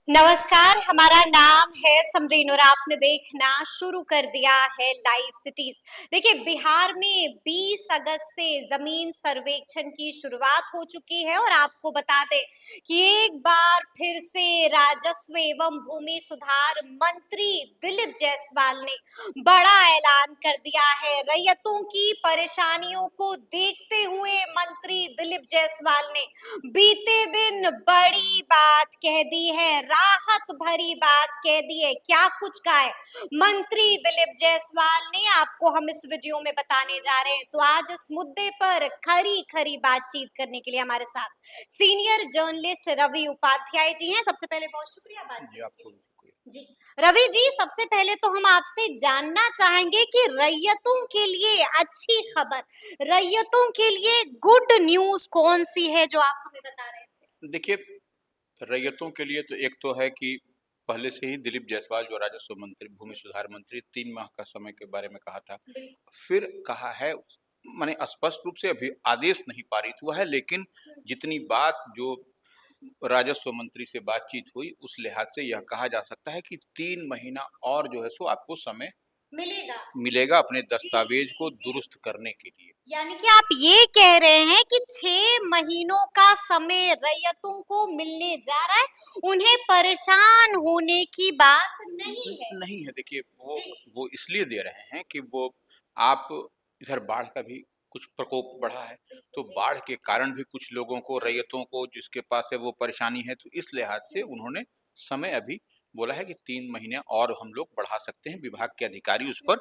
नमस्कार, हमारा नाम है समरीन और आपने देखना शुरू कर दिया है लाइव सिटीज। देखिए, बिहार में 20 अगस्त से जमीन सर्वेक्षण की शुरुआत हो चुकी है और आपको बता दें कि एक बार फिर से राजस्व एवं भूमि सुधार मंत्री दिलीप जायसवाल ने बड़ा ऐलान कर दिया है। रैयतों की परेशानियों को देखते हुए मंत्री दिलीप जायसवाल ने बीते दिन बड़ी बात कह दी है, राहत भरी बात कह दी है। क्या कुछ कहा है मंत्री दिलीप जायसवाल ने, आपको हम इस वीडियो में बताने जा रहे हैं। तो आज इस मुद्दे पर खरी खरी बातचीत करने के लिए हमारे साथ सीनियर जर्नलिस्ट रवि उपाध्याय जी हैं। सबसे पहले बहुत शुक्रिया जी, बातचीत के आपको लिए। भी शुक्रिया। जी, रवि जी, सबसे पहले तो हम आपसे जानना चाहेंगे कि रैयतों के लिए अच्छी खबर, रैयतों के लिए गुड न्यूज कौन सी है जो आप हमें बता रहे थे। देखिए, रैयतों के लिए तो एक तो है कि पहले से ही दिलीप जायसवाल जो राजस्व मंत्री, भूमि सुधार मंत्री 3 माह का समय के बारे में कहा था। बिल्कुल। फिर कहा है, माने स्पष्ट रूप से अभी आदेश नहीं पारित हुआ है, लेकिन जितनी बात जो राजस्व मंत्री से बातचीत हुई, उस लिहाज से यह कहा जा सकता है कि 3 महीना और जो है सो आपको समय मिलेगा। मिलेगा अपने जी, दस्तावेज जी, को जी। दुरुस्त करने के लिए। यानी कि आप ये कह रहे हैं कि 6 महीनों का समय रैयतों को मिलने जा रहा है, उन्हें परेशान होने की बात नहीं है। नहीं है, देखिए वो जी। वो इसलिए दे रहे हैं कि वो आप इधर बाढ़ का भी कुछ प्रकोप बढ़ा है, तो जी। बाढ़ के कारण भी कुछ लोगों को, रैयतों को जिसके पास है वो परेशानी है, तो इस लिहाज से उन्होंने समय अभी बोला है कि 3 महीने और हम लोग बढ़ा सकते हैं। विभाग के अधिकारी उस पर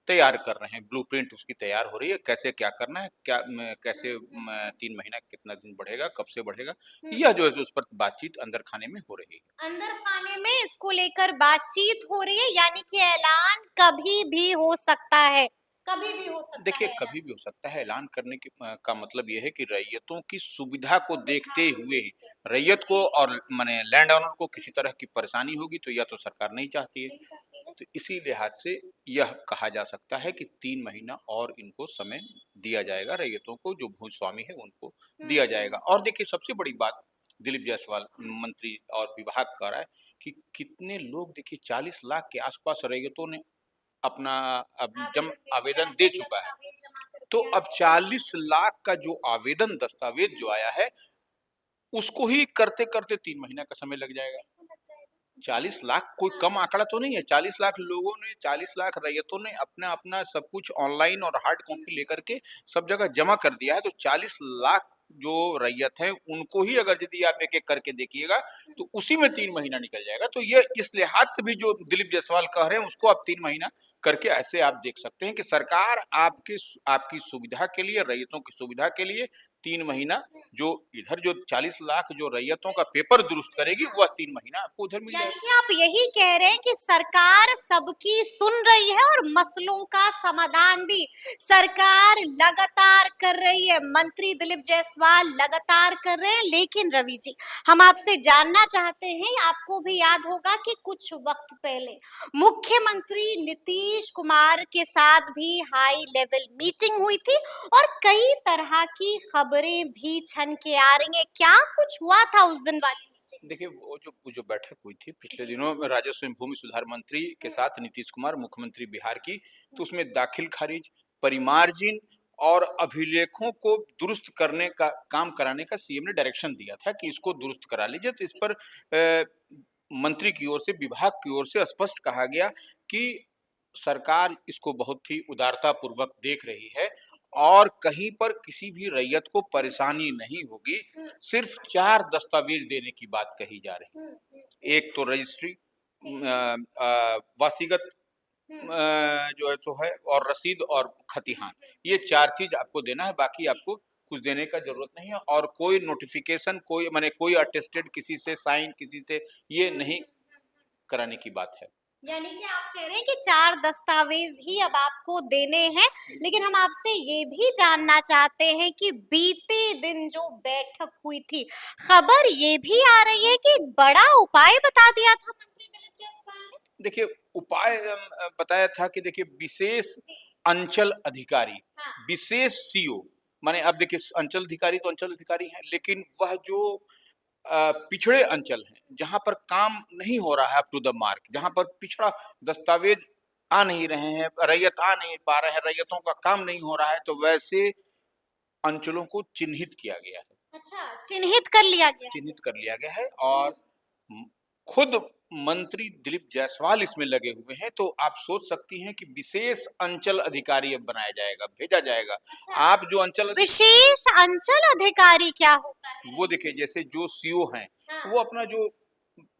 तैयार कर रहे हैं, ब्लूप्रिंट उसकी तैयार हो रही है, कैसे क्या करना है, क्या कैसे 3 महीना कितना दिन बढ़ेगा, कब से बढ़ेगा, यह जो है सो उस पर बातचीत अंदर खाने में हो रही है। अंदर खाने में इसको लेकर बातचीत हो रही है, यानी कि ऐलान कभी भी हो सकता है। कभी भी हो सकता देखिए, है ऐलान। कभी भी हो सकता है ऐलान करने की का मतलब ये है कि रैयतों की सुविधा को देखते हुए रैयत को और माने लैंड ओनर को किसी तरह की परेशानी होगी, तो यह तो सरकार नहीं चाहती है। नहीं चाहती है। तो इसी लिहाज से यह कहा जा सकता है कि 3 महीना और इनको समय दिया जाएगा, रैयतों को, जो भूस्वामी है उनको दिया जाएगा। और देखिए, सबसे बड़ी बात दिलीप जायसवाल मंत्री और विभाग कह रहा है कि कितने लोग, देखिए 40 लाख के आसपास रैयतों ने अपना अब जम आवेदन दे दिया आवेदन दे है, चुका है। दस्तावेज जमा कर तो दिया अब है। 40 लाख का जो आवेदन दस्तावेज जो आया है, उसको ही करते-करते 3 महीना का समय लग जाएगा। बिल्कुल लग जाएगा। जी। 40 लाख कोई हाँ। कम आंकड़ा तो नहीं है। 40 लाख लोगों ने, 40 लाख रैयतों ने अपना-अपना सब कुछ ऑनलाइन और हार्ड कॉपी लेकर के सब जगह जमा कर दिया है। तो 40 लाख जो रैयत हैं, उनको ही अगर यदि आप एक-एक करके देखिएगा, तो उसी में 3 महीना निकल जाएगा। तो ये इस लिहाज से भी जो दिलीप जायसवाल कह रहे हैं, उसको आप 3 महीना करके ऐसे आप देख सकते हैं कि सरकार आपकी सुविधा के लिए, रैयतों की सुविधा के लिए 3 महीना, जो इधर जो 40 लाख जो रैयतों का पेपर दुरुस्त करेगी, वह 3 महीना आपको उधर मिल यानी जाएगा। कि आप यही कह रहे हैं कि सरकार सबकी सुन रही है और मसलों का समाधान भी सरकार लगातार कर रही है। मंत्री दिलीप जायसवाल लगातार कर रहे हैं। लेकिन रवि जी, हम आपसे जानना चाहते हैं, आपको भी याद होगा कि कुछ वक्त पहले मुख्यमंत्री नीतीश कुमार के साथ भी हाई लेवल मीटिंग हुई थी और कई तरह की खबरें भी छन के आ रही हैं। क्या कुछ हुआ था उस दिन वाली मीटिंग में? देखिए, वो जो बैठक हुई थी पिछले जी। दिनों राजस्व एवं भूमि सुधार मंत्री के साथ नीतीश कुमार, मुख्यमंत्री बिहार की, तो उसमें दाखिल खारिज, परिमार्जिन और अभिलेखों को दुरुस्त करने का काम कराने का सीएम ने डायरेक्शन दिया था कि इसको दुरुस्त करा लीजिए। तो इस पर मंत्री की ओर से, विभाग की ओर से स्पष्ट कहा गया कि सरकार इसको बहुत ही उदारता पूर्वक देख रही है और कहीं पर किसी भी रैयत को परेशानी नहीं होगी। सिर्फ 4 दस्तावेज देने की बात कही जा रही है। एक तो रजिस्ट्री, वासीगत जो है सो है, और रसीद और खतिहान। ये 4 चीज़ आपको देना है, बाकी आपको कुछ देने का ज़रूरत नहीं है, और कोई नोटिफ़िकेशन, कोई माने कोई अटेस्टेड किसी से साइन, किसी से ये नहीं कराने की बात है। यानी कि आप कह रहे हैं कि 4 दस्तावेज ही अब आपको देने हैं। लेकिन हम आपसे ये भी जानना चाहते हैं कि बीते दिन जो बैठक हुई थी, खबर ये भी आ रही है कि एक बड़ा उपाय बता दिया था मंत्री दिलीप जायसवाल ने। देखिए, उपाय बताया था कि देखिए, विशेष जी। अंचल अधिकारी, हाँ। विशेष सीओ, माने अब देखिए, अंचल अधिकारी तो अंचल अधिकारी हैं, लेकिन वह जो पिछड़े अंचल हैं, जहाँ पर काम नहीं हो रहा है अप टू द मार्क, जहाँ पर पिछड़ा दस्तावेज आ नहीं रहे हैं, रैयत आ नहीं पा रहे हैं, रैयतों का काम नहीं हो रहा है, तो वैसे अंचलों को चिन्हित किया गया है। अच्छा, चिन्हित कर लिया गया। चिन्हित कर लिया गया है और म- खुद मंत्री दिलीप जायसवाल इसमें लगे हुए हैं, तो आप सोच सकती हैं कि विशेष अंचल अधिकारी अब बनाया जाएगा, भेजा जाएगा। अच्छा, आप जो अंचल विशेष अंचल अधिकारी क्या होता है? वो देखिए, जैसे जो सीओ हैं, हाँ, वो अपना जो,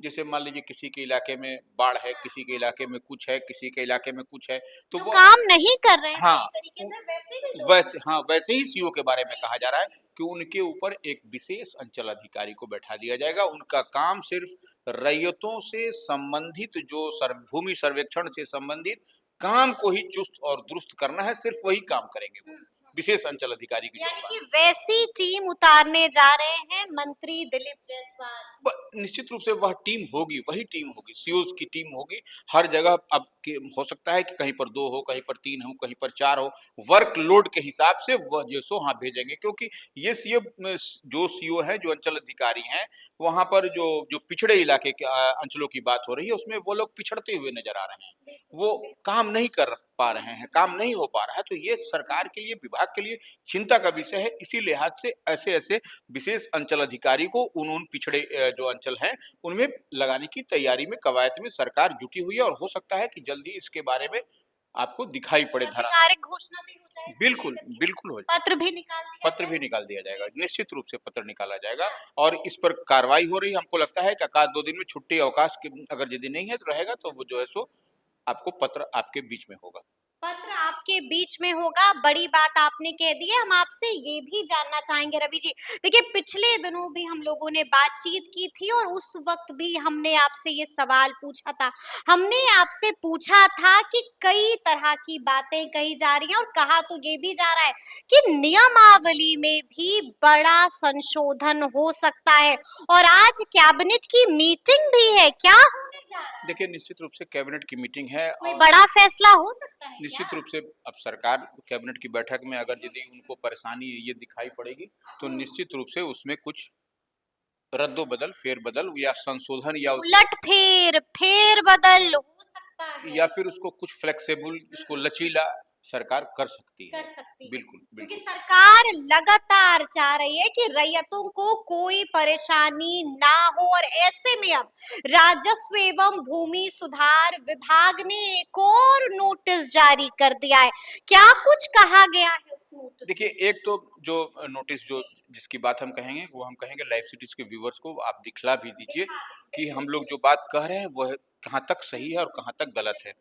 जैसे मान लीजिए किसी के इलाके में बाढ़ है, किसी के इलाके में कुछ है, किसी के इलाके में कुछ है, तो जो वो, काम नहीं कर रहे हैं हाँ, सही तरीके से वैसे भी लोग वैसे, हाँ, वैसे ही सीओ के बारे में कहा जा रहा है कि उनके ऊपर एक विशेष अंचल अधिकारी को बैठा दिया जाएगा। उनका काम सिर्फ रैयतों से संबंधित, जो भूमि सर्वेक्षण से संबंधित काम को ही चुस्त और दुरुस्त करना है, सिर्फ वही काम करेंगे वो, विशेष अंचल अधिकारी की यानी जो कि वैसी टीम उतारने जा रहे हैं मंत्री दिलीप जायसवाल। निश्चित रूप से वह टीम होगी, वही टीम होगी, सीओज की टीम होगी। हर जगह अब हो सकता है कि कहीं पर 2 हो, कहीं पर 3 हो, कहीं पर 4 हो, वर्कलोड के हिसाब से वह जो सो हाँ भेजेंगे, क्योंकि ये सीओ, जो सीओ है, जो अंचल अधिकारी हैं, वहां पर जो जो पिछड़े इलाके के अंचलों की बात हो रही है, उसमें वो लोग पिछड़ते हुए नजर आ रहे हैं, वो काम नहीं कर पा रहे हैं, काम नहीं हो पा रहा है, तो ये सरकार के लिए, विभाग के लिए चिंता का विषय है। इसी लिहाज से ऐसे ऐसे विशेष अंचल अधिकारी को उन पिछड़े जो अंचल हैं, उनमें लगाने की तैयारी में, कवायद में सरकार जुटी हुई है, और हो सकता है कि जल्दी इसके बारे में आपको दिखाई पड़े धरा। आधिकारिक घोषणा भी हो जाए इसको बिल्कुल, लेकर के? बिल्कुल हो जाए। पत्र भी निकाल दिया पत्र जाए? भी निकाल दिया जाएगा, निश्चित रूप से पत्र निकाला जाएगा, और इस पर कार्रवाई हो रही है। हमको लगता है कि एक आध 2 दिन में छुट्टी अवकाश के अगर यदि नहीं है तो रहेगा, तो वो जो है सो आपको पत्र आपके बीच में होगा। पत्र आपके बीच में होगा। बड़ी बात आपने कह दी है। हम आपसे ये भी जानना चाहेंगे रवि जी, देखिए पिछले दिनों भी हम लोगों ने बातचीत की थी और उस वक्त भी हमने आपसे ये सवाल पूछा था। हमने आपसे पूछा था कि कई तरह की बातें कही जा रही हैं और कहा तो ये भी जा रहा है कि नियमावली में भी बड़ा संशोधन हो सकता है और आज कैबिनेट की मीटिंग भी है। क्या होने जा रहा है? देखिए, निश्चित रूप से कैबिनेट की मीटिंग है, कोई और बड़ा फैसला हो सकता है क्या? निश्चित रूप से अब सरकार कैबिनेट की बैठक में अगर यदि उनको परेशानी ये दिखाई पड़ेगी, तो निश्चित रूप से उसमें कुछ रद्दो-बदल, फेर-बदल या संशोधन, उलट-फेर, फेर-बदल हो सकता है। या फिर उसको कुछ फ्लेक्सिबल, इसको लचीला सरकार कर सकती है। कर सकती है। बिल्कुल, क्योंकि बिल्कुल। सरकार लगातार चाह रही है कि रैयतों को कोई परेशानी ना हो और ऐसे में अब राजस्व एवं भूमि सुधार विभाग ने एक और नोटिस जारी कर दिया है। क्या कुछ कहा गया है उस नोटिस देखिए, में? एक तो जो नोटिस, जो जिसकी बात हम कहेंगे, वो हम कहेंगे लाइव सिटीज़ के व्यूअर्स को आप दिखला भी दीजिए दिखा कि दें, हम बिल्कुल लोग जो बात कह रहे हैं, वह कहाँ तक सही है और कहाँ तक गलत है।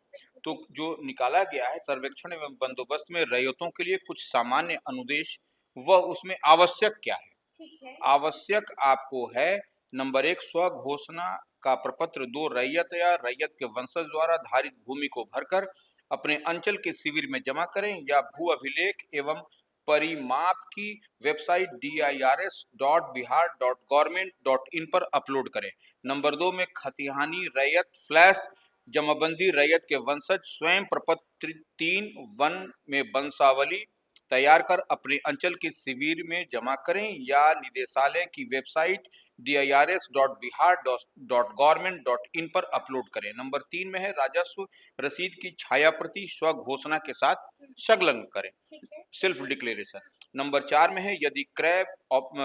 तो जो निकाला गया है, सर्वेक्षण एवं बंदोबस्त में रैयतों के लिए कुछ सामान्य अनुदेश, वह उसमें आवश्यक क्या है? ठीक है। आवश्यक आपको है, नंबर 1, स्वघोषणा का प्रपत्र 2, रैयत या रैयत के वंशज द्वारा धारित भूमि को भरकर अपने अंचल के शिविर में जमा करें या भू अभिलेख एवं परिमाप की वेबसाइट dirs.bihar.government.in पर अपलोड करें। नंबर 2 में खतिहानी रैयत फ्लैश जमाबंदी रैयत के वंशज स्वयं प्रपत्र 3 वन में वंशावली तैयार कर अपने अंचल के शिविर में जमा करें या निदेशालय की वेबसाइट dirs.bihar.government.in पर अपलोड करें। नंबर 3 में है राजस्व रसीद की छाया प्रति स्व घोषणा के साथ संलग्न करें, ठीक है। Self declaration. नंबर 4 में है यदि क्रय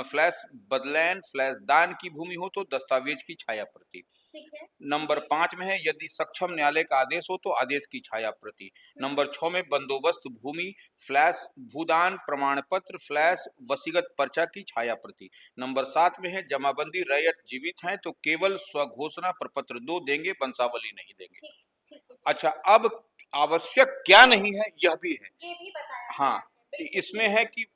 फ्लैश बदलैन फ्लैश दान की भूमि हो तो दस्तावेज की छाया प्रति। ठीक है। नंबर 5 में है यदि सक्षम न्यायालय का आदेश हो तो आदेश की छाया प्रति। नंबर 6 में बंदोबस्त भूमि फ्लैश भूदान प्रमाण पत्र फ्लैश वसीगत पर्चा की छाया प्रति। नंबर 7 में है जमाबंदी रैयत जीवित हैं तो केवल स्वघोषणा प्रपत्र 2 देंगे, वंशावली नहीं देंगे। ठीक, ठीक है। अच्छा, अब आवश्यक क्या नहीं है यह भी है। ये भी बताया हाँ, गया है। तो इसमें है कि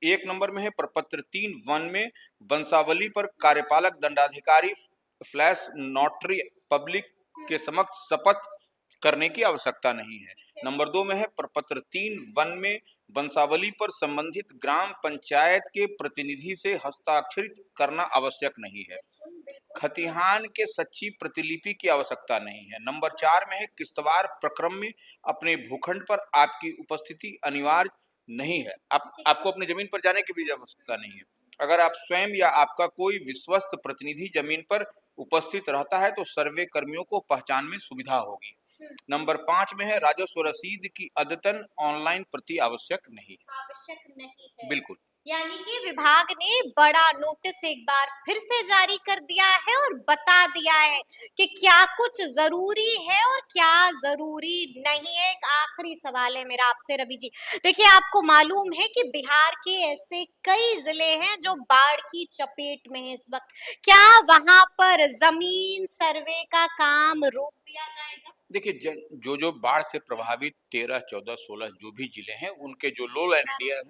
1 नंबर में है प्रपत्र 3 वन में वंशावली पर कार्यपालक दंडाधिकारी फ्लैश नोटरी पब्लिक के समक्ष शपथ करने की आवश्यकता नहीं है। नंबर 2 में है प्रपत्र 3 वन में वंशावली पर संबंधित ग्राम पंचायत के प्रतिनिधि से हस्ताक्षरित करना आवश्यक नहीं है। खतिहान के सच्ची प्रतिलिपि की आवश्यकता नहीं है। नंबर 4 में है किस्तवार प्रक्रम में अपने भूखंड पर आपकी उपस्थिति अनिवार्य नहीं है। आपको अपनी जमीन पर जाने की भी आवश्यकता नहीं है। अगर आप स्वयं या आपका कोई विश्वस्त प्रतिनिधि जमीन पर उपस्थित रहता है तो सर्वे कर्मियों को पहचान में सुविधा होगी। नंबर 5 में है राजस्व रसीद की अद्यतन ऑनलाइन प्रति आवश्यक नहीं है। आवश्यक नहीं है। बिल्कुल। यानी कि विभाग ने बड़ा नोटिस एक बार फिर से जारी कर दिया है और बता दिया है कि क्या कुछ जरूरी है और क्या जरूरी नहीं है। एक आखिरी सवाल है मेरा आपसे रवि जी। देखिए, आपको मालूम है कि बिहार के ऐसे कई जिले हैं जो बाढ़ की चपेट में है इस वक्त। क्या वहां पर जमीन सर्वे का काम रोक दिया जाएगा? देखिए जो बाढ़ से प्रभावित 13, 14, 16 जो भी जिले हैं उनके जो लो लैंड एरिया है,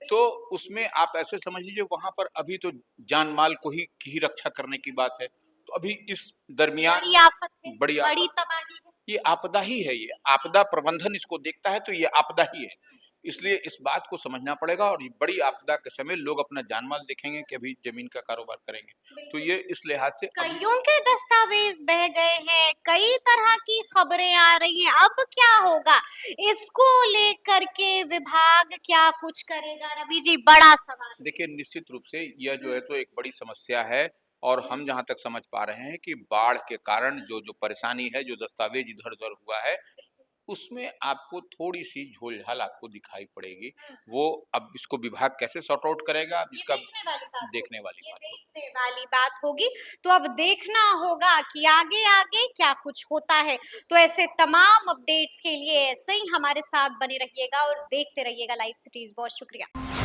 तो उसमें आप ऐसे समझ लीजिए वहां पर अभी तो जान माल को ही की ही रक्षा करने की बात है। तो अभी इस दरमियान बड़ी आफत है, बड़ी बड़ी आफत, तबाही है। ये आपदा ही है, ये आपदा प्रबंधन इसको देखता है तो ये आपदा ही है। इसलिए इस बात को समझना पड़ेगा और ये बड़ी आपदा के समय लोग अपना जान माल देखेंगे कि अभी जमीन का कारोबार करेंगे। तो ये इस लिहाज से अभी कईयों के दस्तावेज बह गए हैं, कई तरह की खबरें आ रही हैं। अब क्या होगा? इसको लेकर के विभाग क्या कुछ करेगा रवि जी? बड़ा सवाल है। देखिए निश्चित रूप से यह जो है सो एक बड़ी समस्या है और हम हम्म, जहाँ तक समझ पा रहे हैं कि बाढ़ के कारण जो जो परेशानी है, जो दस्तावेज इधर-उधर हुआ है, उसमें आपको थोड़ी-सी झोल-झाल आपको दिखाई पड़ेगी। वो अब इसको विभाग कैसे सॉर्ट आउट करेगा, अब ये इसका देखने वाली बात देखने होगी, वाली ये बात होगी। देखने वाली बात होगी। तो अब देखना होगा कि आगे आगे क्या कुछ होता है। तो ऐसे तमाम अपडेट्स के लिए ऐसे ही हमारे साथ बने रहिएगा और देखते रहिएगा लाइव सिटीज। बहुत शुक्रिया।